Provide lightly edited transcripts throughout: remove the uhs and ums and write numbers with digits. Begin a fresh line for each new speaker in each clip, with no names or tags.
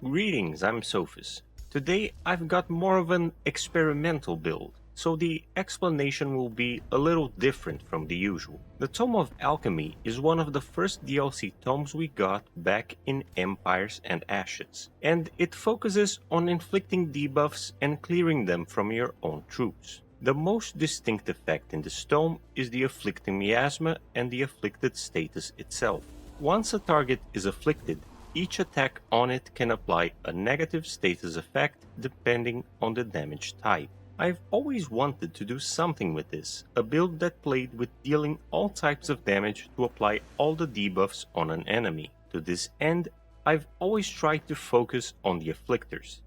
Greetings, I'm Sophis. Today I've got more of an experimental build, so the explanation will be a little different from the usual. The Tome of Alchemy is one of the first DLC tomes we got back in Empires and Ashes, and it focuses on inflicting debuffs and clearing them from your own troops. The most distinct effect in this tome is the Afflicting Miasma and the Afflicted status itself. Once a target is afflicted, each attack on it can apply a negative status effect depending on the damage type. I've always wanted to do something with this, a build that played with dealing all types of damage to apply all the debuffs on an enemy. To this end, I've always tried to focus on the Afflictors.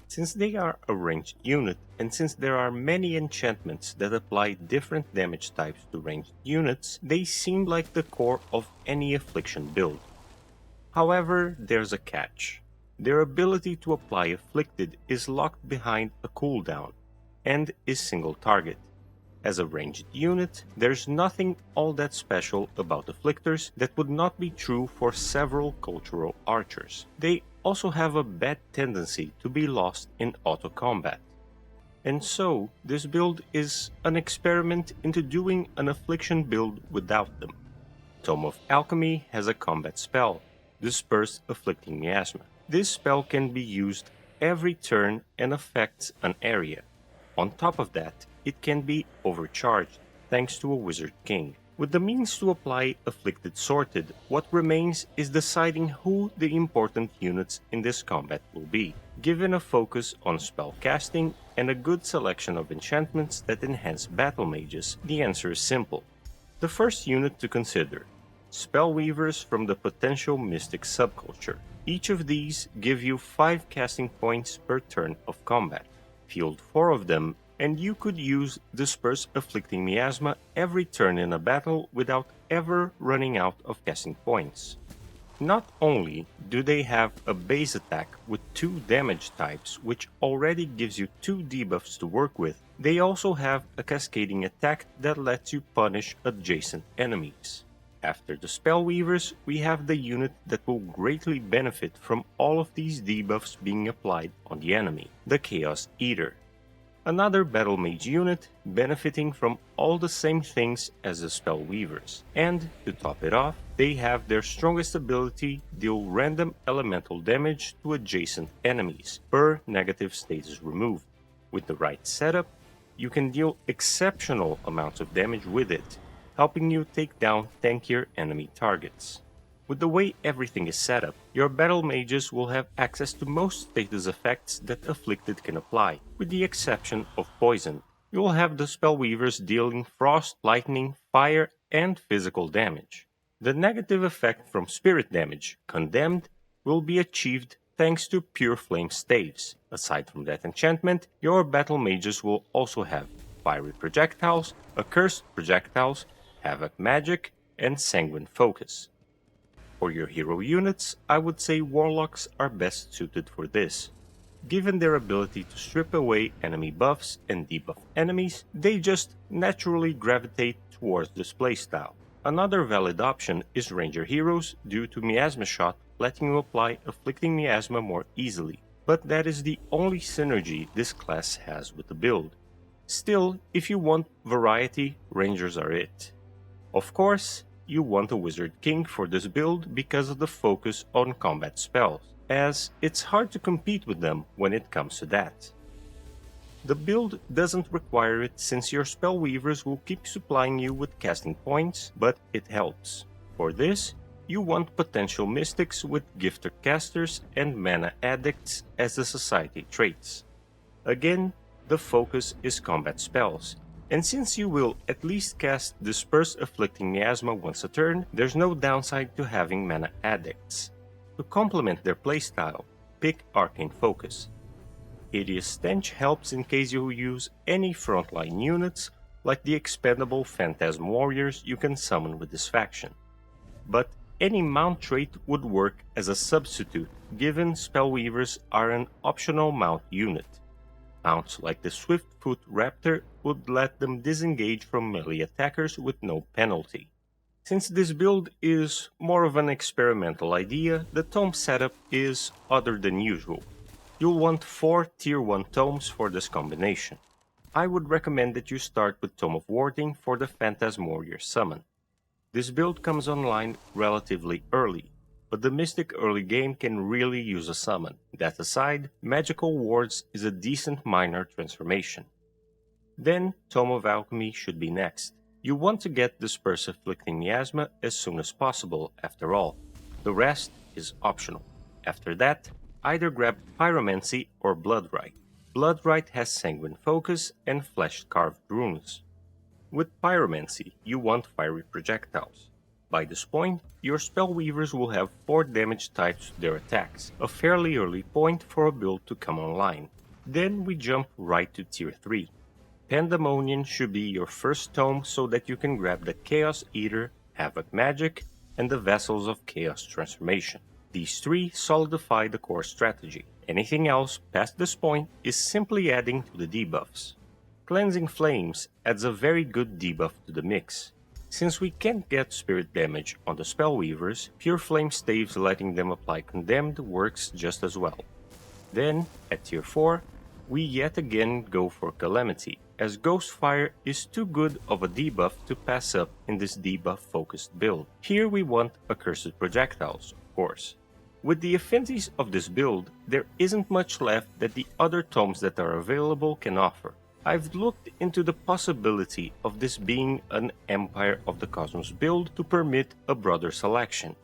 Since they are a ranged unit, and since there are many enchantments that apply different damage types to ranged units, they seem like the core of any Affliction build. However, there's a catch. Their ability to apply Afflicted is locked behind a cooldown, and is single target. As a ranged unit, there's nothing all that special about Afflictors that would not be true for several cultural archers. They also have a bad tendency to be lost in auto combat. And so, this build is an experiment into doing an Affliction build without them. Tome of Alchemy has a combat spell, Disperse Afflicting Miasma. This spell can be used every turn and affects an area. On top of that, it can be overcharged, thanks to a Wizard King. With the means to apply Afflicted sorted, what remains is deciding who the important units in this combat will be. Given a focus on spell casting and a good selection of enchantments that enhance battle mages, the answer is simple. The first unit to consider: Spellweavers from the Potential Mystic subculture. Each of these give you 5 casting points per turn of combat. Field 4 of them, and you could use Disperse Afflicting Miasma every turn in a battle without ever running out of casting points. Not only do they have a base attack with 2 damage types, which already gives you 2 debuffs to work with, they also have a cascading attack that lets you punish adjacent enemies. After the Spellweavers, we have the unit that will greatly benefit from all of these debuffs being applied on the enemy, the Chaos Eater. Another Battle Mage unit benefiting from all the same things as the Spellweavers, and to top it off, they have their strongest ability deal random elemental damage to adjacent enemies per negative status removed. With the right setup, you can deal exceptional amounts of damage with it, helping you take down tankier enemy targets. With the way everything is set up, your battle mages will have access to most status effects that Afflicted can apply, with the exception of poison. You will have the Spellweavers dealing frost, lightning, fire, and physical damage. The negative effect from spirit damage, Condemned, will be achieved thanks to Pure Flame staves. Aside from that enchantment, your battle mages will also have Fiery Projectiles, Accursed Projectiles, Havoc Magic, and Sanguine Focus. For your hero units, I would say Warlocks are best suited for this. Given their ability to strip away enemy buffs and debuff enemies, they just naturally gravitate towards this playstyle. Another valid option is Ranger Heroes due to Miasma Shot letting you apply Afflicting Miasma more easily, but that is the only synergy this class has with the build. Still, if you want variety, Rangers are it. Of course, you want a Wizard King for this build because of the focus on combat spells, as it's hard to compete with them when it comes to that. The build doesn't require it since your Spellweavers will keep supplying you with casting points, but it helps. For this, you want Potential Mystics with Gifter Casters and Mana Addicts as the society traits. Again, the focus is combat spells, and since you will at least cast Disperse Afflicting Miasma once a turn, there's no downside to having Mana Addicts. To complement their playstyle, pick Arcane Focus. Hideous Stench helps in case you use any frontline units, like the expendable Phantasm Warriors you can summon with this faction. But any mount trait would work as a substitute, given Spellweavers are an optional mount unit. Mounts like the Swiftfoot Raptor would let them disengage from melee attackers with no penalty. Since this build is more of an experimental idea, the tome setup is other than usual. You'll want 4 Tier 1 tomes for this combination. I would recommend that you start with Tome of Warding for the Phantasmorier summon. This build comes online relatively early, but the Mystic early game can really use a summon. That aside, Magical Wards is a decent minor transformation. Then Tome of Alchemy should be next. You want to get Disperse Afflicting Miasma as soon as possible after all. The rest is optional. After that, either grab Pyromancy or Bloodrite. Bloodrite has Sanguine Focus and Flesh-Carved Runes. With Pyromancy, you want Fiery Projectiles. By this point, your Spellweavers will have 4 damage types to their attacks, a fairly early point for a build to come online. Then we jump right to Tier 3. Pandemonium should be your first tome so that you can grab the Chaos Eater, Havoc Magic, and the Vessels of Chaos Transformation. These 3 solidify the core strategy. Anything else past this point is simply adding to the debuffs. Cleansing Flames adds a very good debuff to the mix. Since we can't get spirit damage on the Spellweavers, Pure Flame Staves letting them apply Condemned works just as well. Then, at Tier 4, we yet again go for Calamity, as Ghostfire is too good of a debuff to pass up in this debuff-focused build. Here we want Accursed Projectiles, of course. With the affinities of this build, there isn't much left that the other tomes that are available can offer. I've looked into the possibility of this being an Empire of the Cosmos build to permit a broader selection,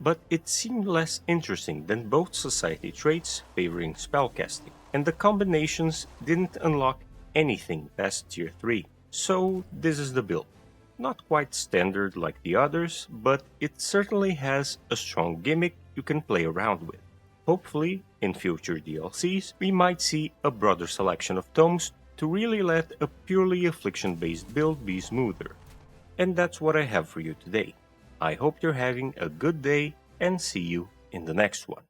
but it seemed less interesting than both society traits favoring spellcasting, and the combinations didn't unlock anything past Tier 3. So this is the build. Not quite standard like the others, but it certainly has a strong gimmick you can play around with. Hopefully, in future DLCs, we might see a broader selection of tomes to really let a purely Affliction-based build be smoother. And that's what I have for you today. I hope you're having a good day and see you in the next one.